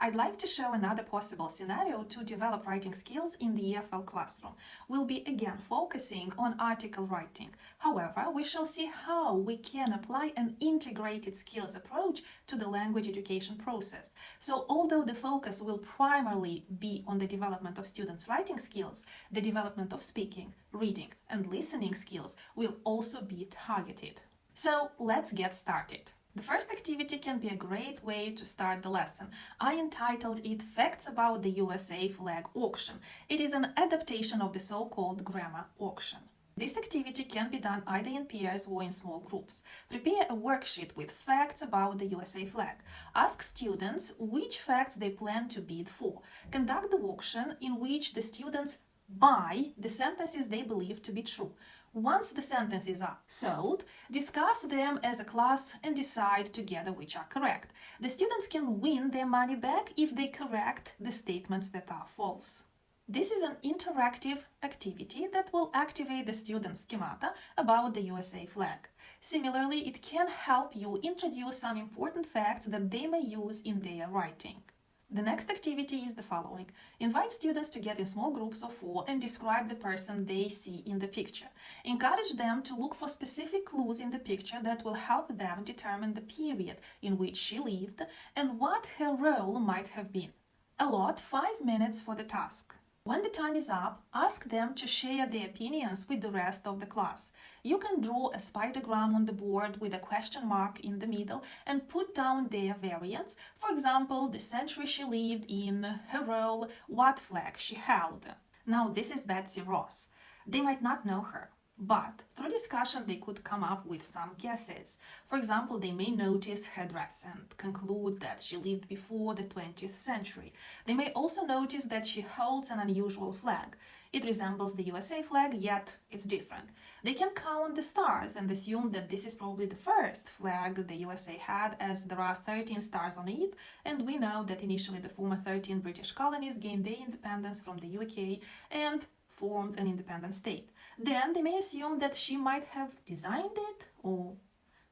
I'd like to show another possible scenario to develop writing skills in the EFL classroom. We'll be again focusing on article writing. However, we shall see how we can apply an integrated skills approach to the language education process. So although the focus will primarily be on the development of students' writing skills, the development of speaking, reading, and listening skills will also be targeted. So let's get started. The first activity can be a great way to start the lesson. I entitled it Facts About the USA Flag Auction. It is an adaptation of the so-called grammar auction. This activity can be done either in pairs or in small groups. Prepare a worksheet with facts about the USA flag. Ask students which facts they plan to bid for. Conduct the auction in which the students buy the sentences they believe to be true. Once the sentences are sold, discuss them as a class and decide together which are correct. The students can win their money back if they correct the statements that are false. This is an interactive activity that will activate the students' schemata about the USA flag. Similarly, it can help you introduce some important facts that they may use in their writing. The next activity is the following. Invite students to get in small groups of 4 and describe the person they see in the picture. Encourage them to look for specific clues in the picture that will help them determine the period in which she lived and what her role might have been. Allot 5 minutes for the task. When the time is up, ask them to share their opinions with the rest of the class. You can draw a spidergram on the board with a question mark in the middle and put down their variants. For example, the century she lived in, her role, what flag she held. Now, this is Betsy Ross. They might not know her, but through discussion they could come up with some guesses. For example, they may notice her dress and conclude that she lived before the 20th century. They may also notice that she holds an unusual flag. It resembles the USA flag, yet it's different. They can count the stars and assume that this is probably the first flag the USA had, as there are 13 stars on it, and we know that initially the former 13 British colonies gained their independence from the UK and formed an independent state. Then they may assume that she might have designed it or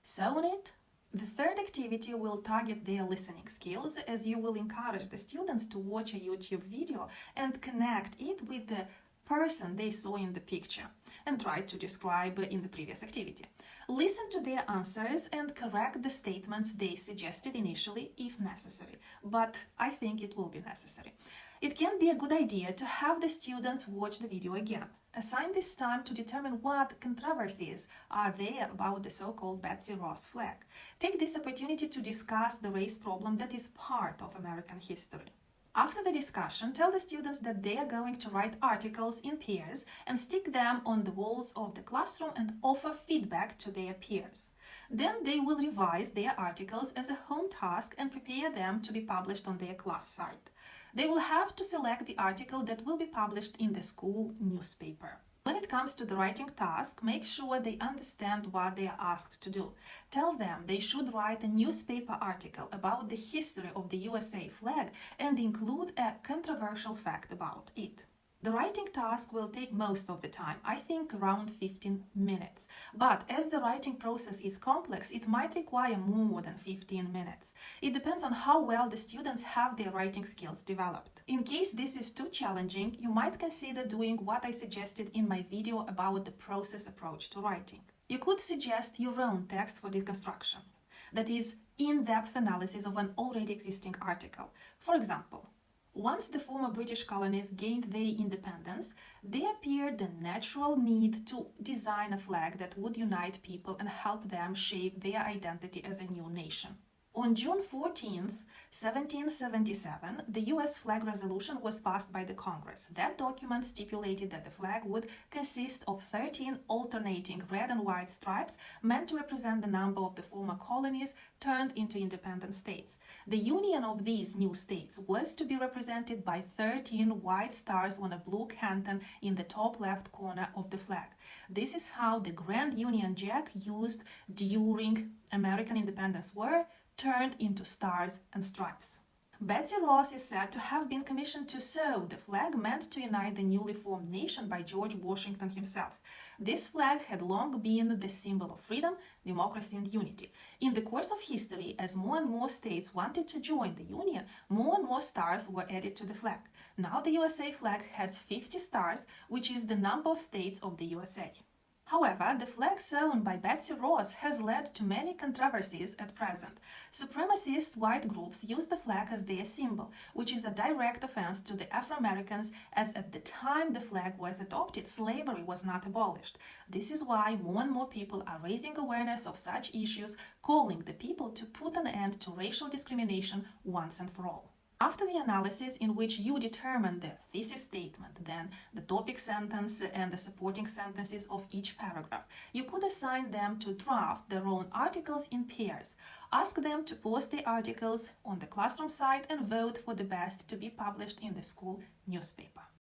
sewn it. The third activity will target their listening skills, as you will encourage the students to watch a YouTube video and connect it with the person they saw in the picture and try to describe in the previous activity. Listen to their answers and correct the statements they suggested initially if necessary, but I think it will be necessary. It can be a good idea to have the students watch the video again. Assign this time to determine what controversies are there about the so-called Betsy Ross flag. Take this opportunity to discuss the race problem that is part of American history. After the discussion, tell the students that they are going to write articles in pairs and stick them on the walls of the classroom and offer feedback to their peers. Then they will revise their articles as a home task and prepare them to be published on their class site. They will have to select the article that will be published in the school newspaper. When it comes to the writing task, make sure they understand what they are asked to do. Tell them they should write a newspaper article about the history of the USA flag and include a controversial fact about it. The writing task will take most of the time, I think around 15 minutes. But as the writing process is complex, it might require more than 15 minutes. It depends on how well the students have their writing skills developed. In case this is too challenging, you might consider doing what I suggested in my video about the process approach to writing. You could suggest your own text for deconstruction. That is, in-depth analysis of an already existing article. For example, once the former British colonies gained their independence, there appeared the natural need to design a flag that would unite people and help them shape their identity as a new nation. On June 14th, 1777, the US flag resolution was passed by the Congress. That document stipulated that the flag would consist of 13 alternating red and white stripes meant to represent the number of the former colonies turned into independent states. The union of these new states was to be represented by 13 white stars on a blue canton in the top left corner of the flag. This is how the Grand Union Jack used during American Independence War turned into stars and stripes. Betsy Ross is said to have been commissioned to sew the flag meant to unite the newly formed nation by George Washington himself. This flag had long been the symbol of freedom, democracy, and unity. In the course of history, as more and more states wanted to join the Union, more and more stars were added to the flag. Now the USA flag has 50 stars, which is the number of states of the USA. However, the flag sewn by Betsy Ross has led to many controversies at present. Supremacist white groups use the flag as their symbol, which is a direct offense to the Afro-Americans, as at the time the flag was adopted, slavery was not abolished. This is why more and more people are raising awareness of such issues, calling the people to put an end to racial discrimination once and for all. After the analysis, in which you determine the thesis statement, then the topic sentence and the supporting sentences of each paragraph, you could assign them to draft their own articles in pairs. Ask them to post the articles on the classroom site and vote for the best to be published in the school newspaper.